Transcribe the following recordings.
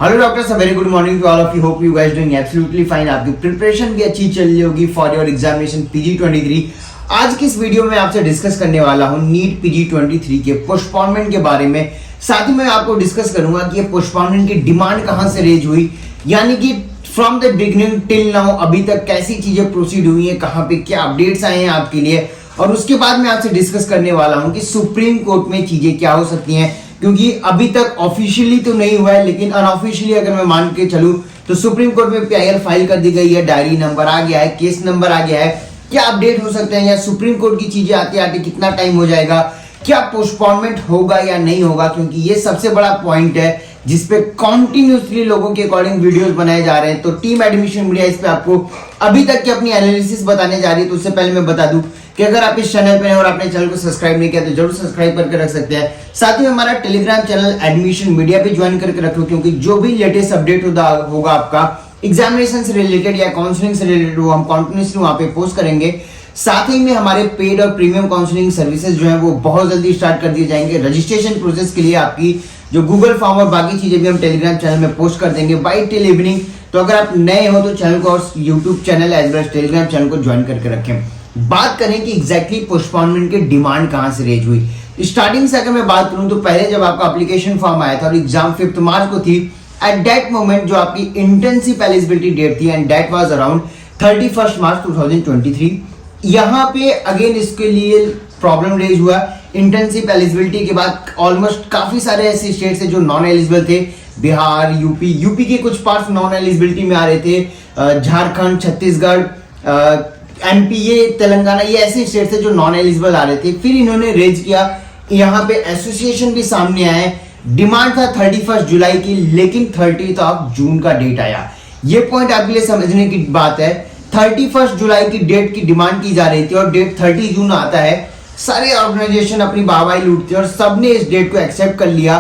Hello doctors, a very good morning to all of you. Hope you guys doing absolutely fine. आपकी preparation भी अच्छी चल रही होगी फॉर योर एग्जामिनेशन PG23। आज की इस वीडियो में आपसे डिस्कस करने वाला हूं नीट PG23 के पोस्टपोनमेंट के बारे में। साथ ही मैं आपको डिस्कस करूंगा कि ये पोस्टपोनमेंट की डिमांड कहां से रेज हुई, यानी कि from the beginning till now अभी तक कैसी चीजें प्रोसीड हुई है, कहां पे क्या अपडेट्स आए हैं आपके लिए। और उसके बाद मैं आपसे डिस्कस करने वाला हूं कि सुप्रीम कोर्ट में चीजें क्या हो सकती हैं, क्योंकि अभी तक ऑफिशियली तो नहीं हुआ है, लेकिन अनऑफिशियली अगर मैं मान के चलूं तो सुप्रीम कोर्ट में PIL फाइल कर दी गई है, डायरी नंबर आ गया है, केस नंबर आ गया है। क्या अपडेट हो सकते हैं या सुप्रीम कोर्ट की चीजें आते आते कितना टाइम हो जाएगा, क्या पोस्टपोनमेंट होगा या नहीं होगा, क्योंकि ये सबसे बड़ा पॉइंट है जिसपे कॉन्टिन्यूसली लोगों के अकॉर्डिंग वीडियोस बनाए जा रहे हैं। तो टीम एडमिशन मीडिया इस पे आपको अभी तक की अपनी एनालिसिस बताने जा रही है। तो उससे पहले मैं बता दूं कि अगर आप इस चैनल पे हैं और आपने चैनल को सब्सक्राइब नहीं किया तो जरूर सब्सक्राइब करके रख सकते हैं। साथ ही हमारा टेलीग्राम चैनल एडमिशन मीडिया पे ज्वाइन करके रखो, क्योंकि जो भी लेटेस्ट अपडेट होगा आपका एग्जामिनेशन से रिलेटेड या काउंसलिंग से रिलेटेड वो हम कंटिन्यूसली वहां पे पोस्ट करेंगे। साथ ही में हमारे पेड और प्रीमियम काउंसलिंग सर्विसेज जो है वो बहुत जल्दी स्टार्ट कर दिए जाएंगे। रजिस्ट्रेशन प्रोसेस के लिए आपकी जो गूगल फॉर्म और बाकी चीजें भी हम टेलीग्राम चैनल में पोस्ट कर देंगे बाय टिल इवनिंग। तो अगर आप नए हो तो चैनल को और YouTube channel as well as Telegram channel को ज्वाइन करके रखें। बात करें कि एग्जैक्टली पोस्टपोनमेंट की डिमांड कहां से रेज हुई। स्टार्टिंग से अगर मैं बात करूं तो पहले जब आपका एप्लीकेशन फॉर्म आया था और एग्जाम 5 मार्च को थी, एट दैट मोमेंट जो आपकी इंटर्नशिप एलिजिबिलिटी डेट थी एंड दैट वाज अराउंड 31 मार्च 2023। यहाँ पे अगेन इसके लिए प्रॉब्लम रेज हुआ। इंटर्नशिप एलिजिबिलिटी के बाद ऑलमोस्ट काफी सारे ऐसे स्टेट्स है जो नॉन एलिजिबल थे। बिहार, यूपी के कुछ पार्ट्स नॉन एलिजिबिलिटी में आ रहे थे। झारखंड, छत्तीसगढ़, MP, तेलंगाना, ये ऐसे स्टेट्स है जो नॉन एलिजिबल आ रहे थे। फिर इन्होंने रेज किया, यहाँ पे एसोसिएशन भी सामने आए। डिमांड था 31 जुलाई की, लेकिन 30 जून का डेट आया। ये पॉइंट आपके लिए समझने की बात है। 31 जुलाई की डेट की डिमांड की जा रही थी और डेट 30 जून आता है। सारे ऑर्गेनाइजेशन अपनी वाहवाही लूटते और सबने इस डेट को एक्सेप्ट कर लिया।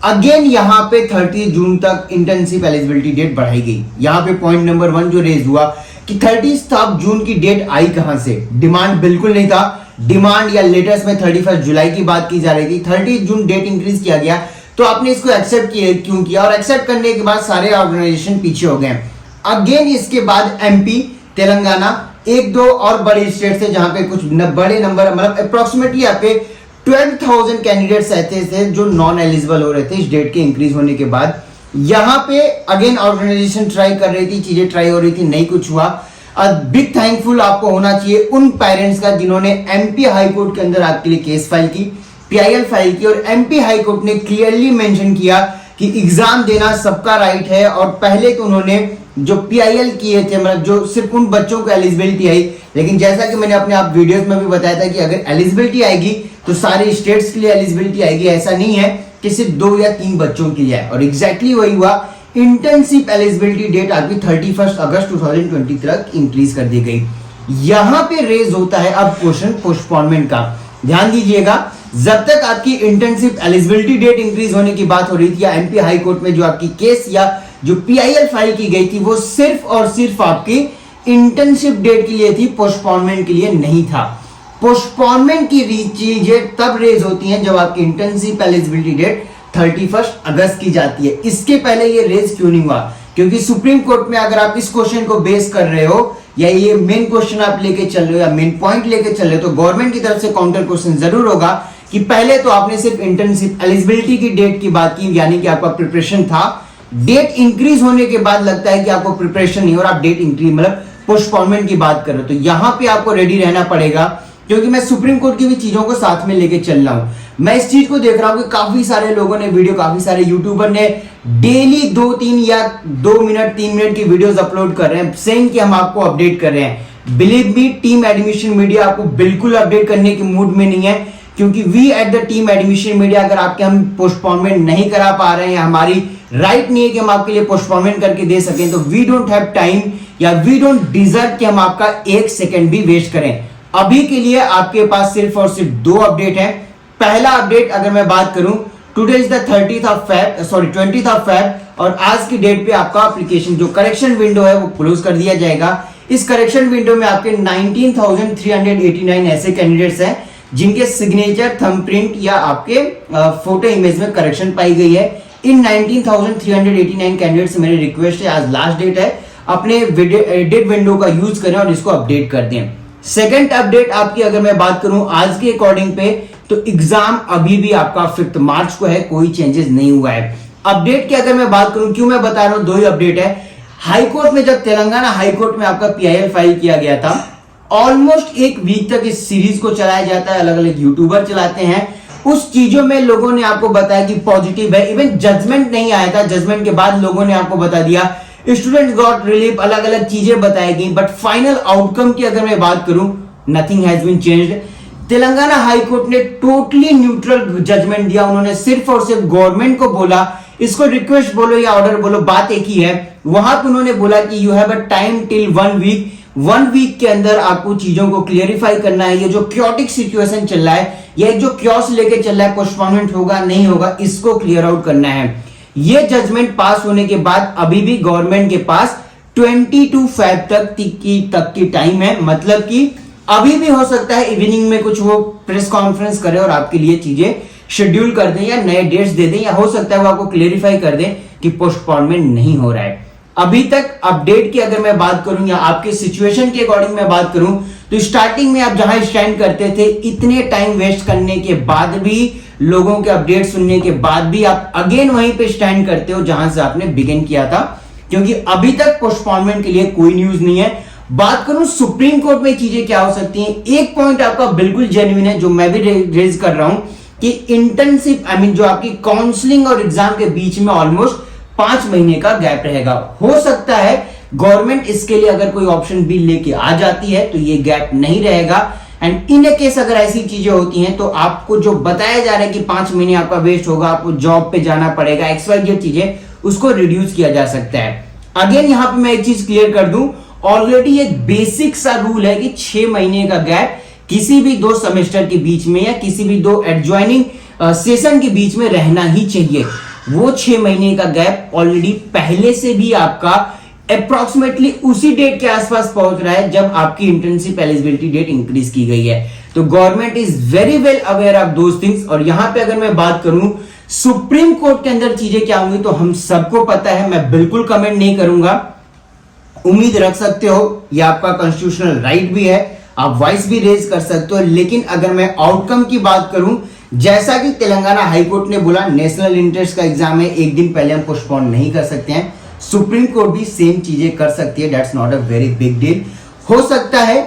अगेन यहाँ पे 30 जून तक इंटर्नशिप एलिजिबिलिटी डेट बढ़ाई गई। यहाँ पे पॉइंट नंबर 1 जो रेज हुआ कि 30 जून की डेट आई कहां से। डिमांड बिल्कुल नहीं था। डिमांड या लेटेस्ट में 31 जुलाई की बात की जा रही थी। 30 जून डेट इंक्रीज किया गया, तो आपने इसको एक्सेप्ट क्यों किया, और एक्सेप्ट करने के बाद सारे ऑर्गेनाइजेशन पीछे हो गए। अगेन इसके बाद MP, तेलंगाना, 1-2 और बड़े स्टेट थे जहां पे कुछ बड़े नंबर, मतलब अप्रोक्सीमेटली यहाँ पे 12,000 कैंडिडेट्स ऐसे थे जो नॉन एलिजिबल हो रहे थे इस डेट के इंक्रीज होने के बाद। यहाँ पे अगेन ऑर्गेनाइजेशन ट्राई कर रही थी, चीजें ट्राई हो रही थी, नहीं कुछ हुआ। बिग थैंकफुल आपको होना चाहिए उन पेरेंट्स का जिन्होंने MP हाई कोर्ट के अंदर आपके लिए केस फाइल की, PIL फाइल की, और MP हाई कोर्ट ने क्लियरली मेंशन किया कि एग्जाम देना सबका राइट है। और पहले तो उन्होंने जो PIL किए थे, मतलब जो सिर्फ उन बच्चों को एलिजिबिलिटी आई, लेकिन जैसा कि मैंने अपने आप वीडियोस में भी बताया था कि अगर एलिजिबिलिटी आएगी तो सारे स्टेट्स के लिए एलिजिबिलिटी आएगी। ऐसा नहीं है कि सिर्फ 2 या 3 बच्चों के लिए है। और एग्जैक्टली वही हुआ। इंटर्नशिप एलिजिबिलिटी डेट आपकी 31 अगस्त 2020 तक इंक्रीज कर दी गई। यहां पे रेज होता है अब क्वेश्चन पोस्टपोनमेंट का। ध्यान दीजिएगा, जब तक आपकी इंटर्नशिप एलिजिबिलिटी डेट इंक्रीज होने की बात हो रही थी या MP हाई कोर्ट में जो आपकी केस या जो PIL फाइल की गई थी वो सिर्फ और सिर्फ आपकी इंटर्नशिप डेट के लिए थी, पोस्टपोनमेंट के लिए नहीं था। पोस्टपोनमेंट की चीजें तब रेज होती हैं जब आपकी इंटर्नशिप एलिजिबिलिटी डेट 31 अगस्त की जाती है। इसके पहले ये रेज क्यों नहीं हुआ, क्योंकि सुप्रीम कोर्ट में अगर आप इस क्वेश्चन को बेस कर रहे हो या ये मेन क्वेश्चन आप लेके चल रहे हो या मेन पॉइंट लेके चल रहे हो, तो गवर्नमेंट की तरफ से काउंटर क्वेश्चन जरूर होगा कि पहले तो आपने सिर्फ इंटर्नशिप एलिजिबिलिटी की डेट की बात की, यानी कि आपका प्रिपरेशन था। डेट इंक्रीज होने के बाद लगता है कि आपको प्रिपरेशन नहीं और आप डेट इंक्रीज मतलब पोस्टपोनमेंट की बात कर रहे हो। तो यहां पे आपको रेडी रहना पड़ेगा, क्योंकि मैं सुप्रीम कोर्ट की भी चीजों को साथ में लेके चल रहा हूं। मैं इस चीज को देख रहा हूं कि काफी सारे लोगों ने वीडियो, काफी सारे यूट्यूबर ने डेली 2-3 या 2 मिनट 3 मिनट की वीडियोस अपलोड कर रहे हैं, सेइंग कि हम आपको अपडेट कर रहे हैं। Believe me, team Admission media आपको बिल्कुल अपडेट करने के मूड में नहीं है, क्योंकि we at the team Admission Media अगर आपके हम पोस्टपोनमेंट नहीं करा पा रहे हैं, हमारी राइट नहीं है कि हम आपके लिए पोस्टपोनमेंट करके दे सकें, तो वी डोंट हैव टाइम या वी डोंट डिजर्व कि हम आपका 1 सेकंड भी वेस्ट करें। अभी के लिए आपके पास सिर्फ और सिर्फ 2 अपडेट है। पहला अपडेट अगर मैं बात करूं, today is the 20th of Feb, और आज की डेट पे आपका एप्लीकेशन जो करेक्शन विंडो है वो क्लोज कर दिया जाएगा। इस करेक्शन विंडो में आपके 19,389 ऐसे कैंडिडेट्स हैं जिनके सिग्नेचर, थंबप्रिंट या आपके फोटो इमेज में करेक्शन पाई गई है। इन 19,389 कैंडिडेट से मेरी रिक्वेस्ट है, आज लास्ट डेट है, अपने एडिट विंडो का यूज करें और इसको अपडेट कर दें। सेकंड अपडेट आपकी अगर मैं बात करूं आज के अकॉर्डिंग पे, तो एग्जाम अभी भी आपका 5 मार्च को है, कोई चेंजेस नहीं हुआ है। अपडेट की अगर मैं बात करूं, क्यों मैं बता रहा हूं, 2 ही अपडेट है। हाईकोर्ट में जब तेलंगाना हाईकोर्ट में आपका PIL फाइल किया गया था, ऑलमोस्ट 1 वीक तक इस सीरीज को चलाया जाता है, अलग अलग यूट्यूबर चलाते हैं। उस चीजों में लोगों ने आपको बताया कि पॉजिटिव है, इवन जजमेंट नहीं आया था, जजमेंट के बाद लोगों ने आपको बता दिया स्टूडेंट्स गॉट रिलीफ, अलग अलग चीजें बताई गई, बट फाइनल आउटकम की अगर मैं बात करूं, nothing has been changed. Telangana high court ने टोटली न्यूट्रल जजमेंट दिया। उन्होंने सिर्फ और सिर्फ गवर्नमेंट को बोला, इसको रिक्वेस्ट बोलो या ऑर्डर बोलो, बात एक ही है। वहां पर उन्होंने बोला कि you have a time till 1 week, 1 week के अंदर आपको चीजों को क्लियरिफाई करना है। ये जो क्योटिक सिचुएशन चल रहा है, ये जो क्योस लेके चल रहा है, पोस्टपोनमेंट होगा नहीं होगा, इसको क्लियर आउट करना है। ये जजमेंट पास होने के बाद अभी भी गवर्नमेंट के पास 22 फेब तक की टाइम है, मतलब कि अभी भी हो सकता है इवनिंग में कुछ वो प्रेस कॉन्फ्रेंस करे और आपके लिए चीजें शेड्यूल कर दें या नए डेट्स दे दें, या हो सकता है वो आपको क्लेरिफाई कर दें कि पोस्टपोनमेंट नहीं हो रहा है। अभी तक अपडेट की अगर मैं बात करूं या आपके सिचुएशन के अकॉर्डिंग मैं बात करूं, तो स्टार्टिंग में आप जहां स्टैंड करते थे, इतने टाइम वेस्ट करने के बाद भी, लोगों के अपडेट सुनने के बाद भी आप अगेन वहीं पे स्टैंड करते हो जहां से आपने बिगिन किया था, क्योंकि अभी तक पोस्टपोनमेंट के लिए कोई न्यूज नहीं है। बात करूं सुप्रीम कोर्ट में चीजें क्या हो सकती हैं, एक पॉइंट आपका बिल्कुल जेन्युइन है जो मैं भी रेज कर रहा हूं कि इंटर्नशिप जो आपकी काउंसलिंग और एग्जाम के बीच में ऑलमोस्ट 5 महीने का गैप रहेगा। हो सकता है गवर्नमेंट इसके लिए अगर कोई ऑप्शन भी लेके आ जाती है तो ये गैप नहीं रहेगा। एंड इन केस अगर ऐसी चीजें होती हैं तो आपको जो बताया जा रहा है कि 5 महीने आपका वेस्ट होगा, आपको जॉब पे जाना पड़ेगा, XYZ चीजें, उसको रिड्यूस किया जा सकता है। अगेन यहां पे मैं एक चीज क्लियर कर दूं, ऑलरेडी एक बेसिक सा रूल है कि 6 महीने का गैप किसी भी 2 सेमेस्टर के बीच में या किसी भी 2 एडजॉइनिंग सेशन के बीच में रहना ही चाहिए। वो 6 महीने का गैप ऑलरेडी पहले से भी आपका अप्रोक्सीमेटली उसी डेट के आसपास पहुंच रहा है जब आपकी इंटर्नशिप एलिजिबिलिटी डेट इंक्रीज की गई है। तो government is very well aware of those things. और यहां पे अगर मैं बात करूं सुप्रीम कोर्ट के अंदर चीजें क्या होंगी, तो हम सबको पता है, मैं बिल्कुल कमेंट नहीं करूंगा। उम्मीद रख सकते हो, ये आपका कॉन्स्टिट्यूशनल राइट भी है, आप वॉइस भी रेज कर सकते हो। लेकिन अगर मैं आउटकम की बात करूं, जैसा कि तेलंगाना हाईकोर्ट ने बोला नेशनल इंटरेस्ट का एग्जाम है, 1 दिन पहले हम पोस्टपोन नहीं कर सकते हैं, सुप्रीम कोर्ट भी सेम चीजें कर सकती है। That's not a very big deal. हो सकता है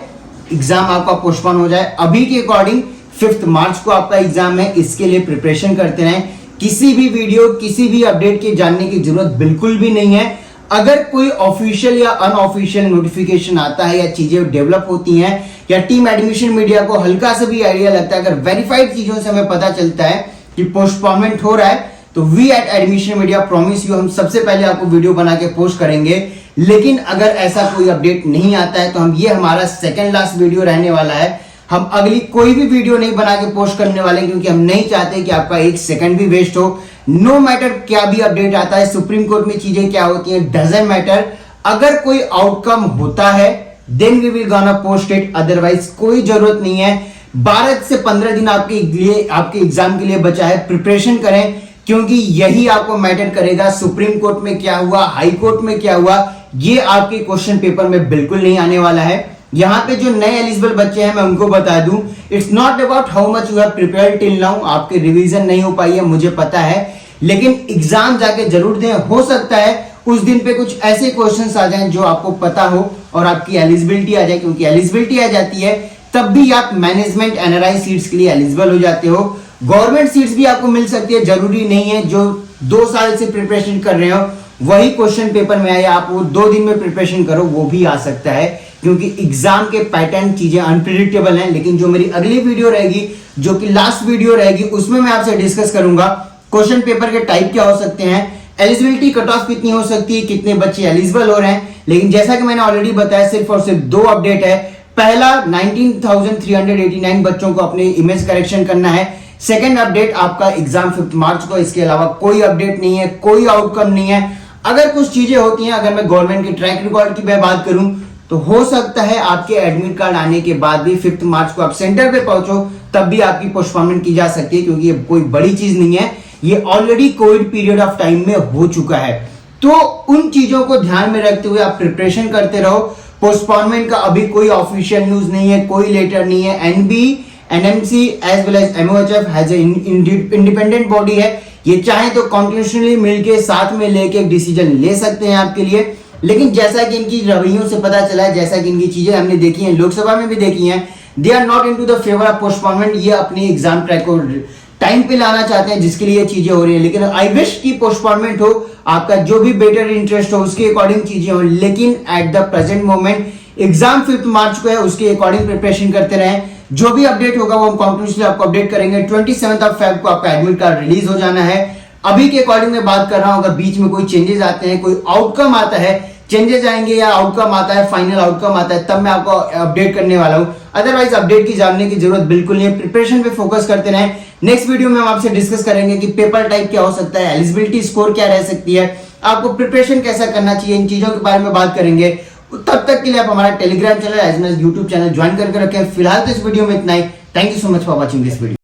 एग्जाम आपका पोस्टपोन हो जाए। अभी के अकॉर्डिंग 5 मार्च को आपका एग्जाम है, इसके लिए प्रिपरेशन करते रहें। किसी भी वीडियो, किसी भी अपडेट के जानने की जरूरत बिल्कुल भी नहीं है। अगर कोई ऑफिशियल या अनऑफिशियल नोटिफिकेशन आता है या चीजें डेवलप होती हैं या टीम एडमिशन मीडिया को हल्का सा भी आइडिया लगता है, अगर वेरीफाइड चीजों से हमें पता चलता है कि पोस्टपोनमेंट हो रहा है, तो we at Admission Media promise you, हम सबसे पहले आपको वीडियो बना के पोस्ट करेंगे। लेकिन अगर ऐसा कोई अपडेट नहीं आता है तो हम, ये हमारा सेकंड लास्ट वीडियो रहने वाला है। हम अगली कोई भी वीडियो नहीं बना के पोस्ट करने वाले, क्योंकि हम नहीं चाहते कि आपका 1 सेकंड भी वेस्ट हो। नो मैटर क्या भी अपडेट आता है, सुप्रीम कोर्ट में चीजें क्या होती हैं, डजंट मैटर। अगर कोई आउटकम होता है then we will gonna post it, otherwise कोई जरूरत नहीं है। 12 से 15 दिन आपके लिए, आपके एग्जाम के लिए बचा है। प्रिपरेशन करें, क्योंकि यही आपको मैटर करेगा। सुप्रीम कोर्ट में क्या हुआ, हाई कोर्ट में क्या हुआ, ये आपके क्वेश्चन पेपर में बिल्कुल नहीं आने वाला है। यहां पे जो नए एलिजिबल बच्चे हैं मैं उनको बता दूं, it's not about how much you have prepared till now. आपके रिवीजन नहीं हो पाई है, मुझे पता है, लेकिन एग्जाम जाके जरूर दें। हो सकता है उस दिन पे कुछ ऐसे क्वेश्चंस आ जाएं जो आपको पता हो और आपकी एलिजिबिलिटी आ जाए, क्योंकि एलिजिबिलिटी आ जाती है तब भी आप मैनेजमेंट NRI सीट्स के लिए एलिजिबल हो जाते हो। गवर्नमेंट सीट्स भी आपको मिल सकती है, जरूरी नहीं है जो 2 साल से प्रिपरेशन कर रहे हो वही क्वेश्चन पेपर में आए, आप वो 2 दिन में प्रिपरेशन करो, वो भी आ सकता है, क्योंकि एग्जाम के पैटर्न चीजें अनप्रिडिक्टेबल हैं। लेकिन जो मेरी अगली वीडियो रहेगी, जो कि लास्ट वीडियो रहेगी, उसमें मैं आपसे डिस्कस करूंगा क्वेश्चन पेपर के टाइप क्या हो सकते हैं, एलिजिबिलिटी कट ऑफ कितनी हो सकती है, कितने बच्चे एलिजिबल हो रहे हैं। लेकिन जैसा कि मैंने ऑलरेडी बताया, सिर्फ और सिर्फ 2 अपडेट है। पहला 19,389 बच्चों को अपने इमेज करेक्शन करना है। सेकेंड अपडेट आपका एग्जाम 5 मार्च को, इसके अलावा कोई अपडेट नहीं है, कोई आउटकम नहीं है। अगर कुछ चीजें होती हैं, अगर मैं गवर्नमेंट के ट्रैक रिकॉर्ड की मैं बात करूं, तो हो सकता है आपके एडमिट कार्ड आने के बाद भी 5 मार्च को आप सेंटर पे पहुंचो, तब भी आपकी पोस्टपोनमेंट की जा सकती है, क्योंकि ये कोई बड़ी चीज नहीं है। ये already Covid period of time में हो चुका है। तो उन चीजों को ध्यान में रखते हुए आप प्रिपरेशन करते रहो। पोस्टपोनमेंट का अभी कोई ऑफिशियल न्यूज नहीं है, कोई लेटर नहीं है। NB, NMC as well as MOHF has independent body है, ये चाहे तो कॉन्टिन्यूसली मिलके साथ में लेके एक डिसीजन ले सकते हैं आपके लिए। लेकिन जैसा कि इनकी रवैयों से पता चला है, जैसा कि इनकी चीजें हमने देखी हैं, लोकसभा में भी देखी हैं, they are not into the favour of postponement. ये अपनी एग्जाम ट्रैक को टाइम पे लाना चाहते हैं, जिसके लिए ये चीजें हो रही है। लेकिन आई विश की पोस्टपोनमेंट हो, आपका जो भी बेटर इंटरेस्ट हो उसके अकॉर्डिंग चीजें हो। लेकिन at the present moment exam 5 मार्च को है, उसके अकॉर्डिंग प्रिपरेशन करते रहें। जो भी अपडेट होगा वो हम कंटिन्यूसली आपको अपडेट करेंगे। 27 ऑफ फेब को आपका एडमिट कार्ड रिलीज हो जाना है। अभी के अकॉर्डिंग मैं बात कर रहा हूं, अगर बीच में कोई चेंजेस आते हैं, कोई आउटकम आता है, चेंजेस आएंगे या आउटकम आता है, फाइनल आउटकम आता है, तब मैं आपको अपडेट करने वाला हूं। अदरवाइज अपडेट की जानने की जरूरत बिल्कुल नहीं है, प्रिपरेशन पे फोकस करते रहें। नेक्स्ट वीडियो में हम आपसे डिस्कस करेंगे कि पेपर टाइप क्या हो सकता है, एलिजिबिलिटी स्कोर क्या रह सकती है, आपको प्रिपरेशन कैसा करना चाहिए, इन चीजों के बारे में बात करेंगे। तब तक के लिए आप हमारा Telegram channel as well as YouTube channel join करके रखें। फिलहाल तो इस वीडियो में इतना ही। Thank you so much for watching this video.